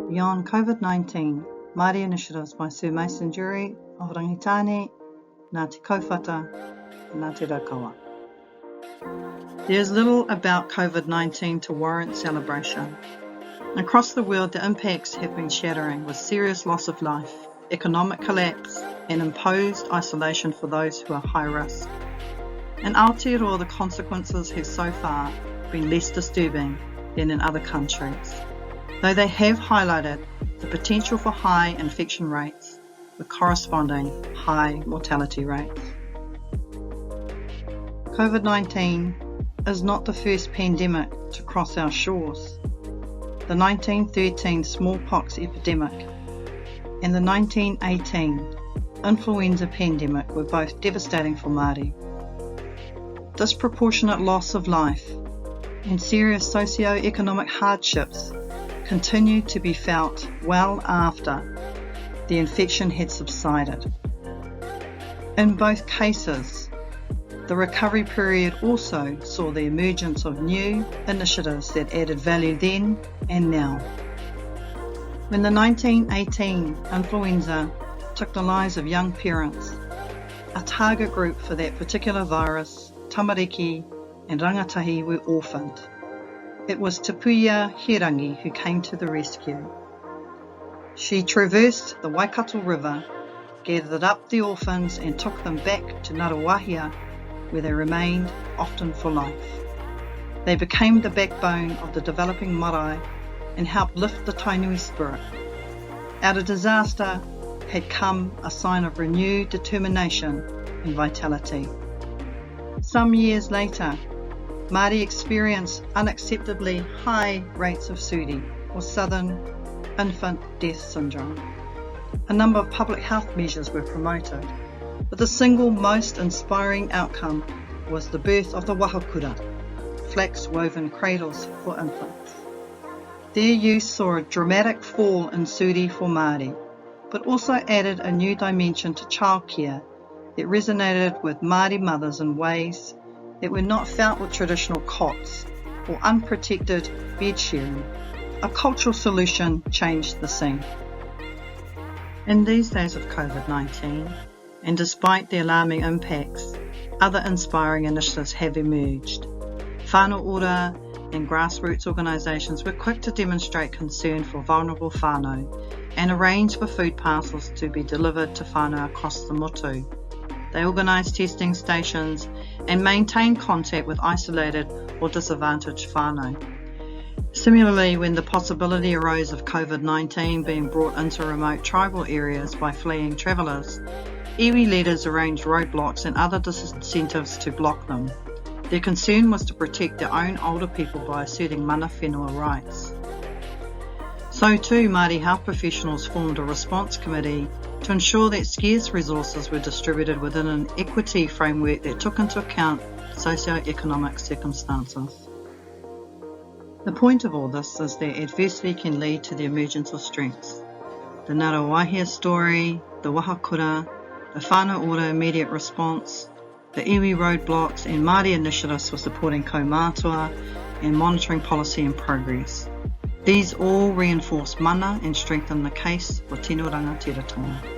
Beyond COVID-19, Māori initiatives by Sir Mason Durie of Rangitane, Ngā Te Kauwhata, and Ngā Te Raukawa. There is little about COVID-19 to warrant celebration. Across the world, the impacts have been shattering, with serious loss of life, economic collapse, and imposed isolation for those who are high risk. In Aotearoa, the consequences have so far been less disturbing than in other countries, though they have highlighted the potential for high infection rates with corresponding high mortality rates. COVID-19 is not the first pandemic to cross our shores. The 1913 smallpox epidemic and the 1918 influenza pandemic were both devastating for Māori. Disproportionate loss of life and serious socio-economic hardships continued to be felt well after the infection had subsided. In both cases, the recovery period also saw the emergence of new initiatives that added value then and now. When the 1918 influenza took the lives of young parents, a target group for that particular virus, tamariki and rangatahi, were orphaned. It was Tupuia Hirangi who came to the rescue. She traversed the Waikato River, gathered up the orphans and took them back to Ngaruawahia, where they remained, often for life. They became the backbone of the developing marae and helped lift the Tainui spirit. Out of disaster had come a sign of renewed determination and vitality. Some years later, Māori experienced unacceptably high rates of suri, or Southern Infant Death Syndrome. A number of public health measures were promoted, but the single most inspiring outcome was the birth of the wahakura, flax-woven cradles for infants. Their use saw a dramatic fall in suri for Māori, but also added a new dimension to childcare that resonated with Māori mothers in ways that were not felt with traditional cots or unprotected bed sharing. A cultural solution changed the scene. In these days of COVID-19, and despite the alarming impacts, other inspiring initiatives have emerged. Whānau ora and grassroots organisations were quick to demonstrate concern for vulnerable whānau and arrange for food parcels to be delivered to whānau across the motu. They organised testing stations and maintained contact with isolated or disadvantaged whānau. Similarly, when the possibility arose of COVID-19 being brought into remote tribal areas by fleeing travellers, iwi leaders arranged roadblocks and other disincentives to block them. Their concern was to protect their own older people by asserting mana whenua rights. So too, Māori health professionals formed a response committee to ensure that scarce resources were distributed within an equity framework that took into account socio-economic circumstances. The point of all this is that adversity can lead to the emergence of strengths. The Ngaruawahia story, the wahakura, the whānau ora immediate response, the iwi roadblocks and Māori initiatives for supporting kaumātua and monitoring policy and progress. These all reinforce mana and strengthen the case for tino rangatiratanga.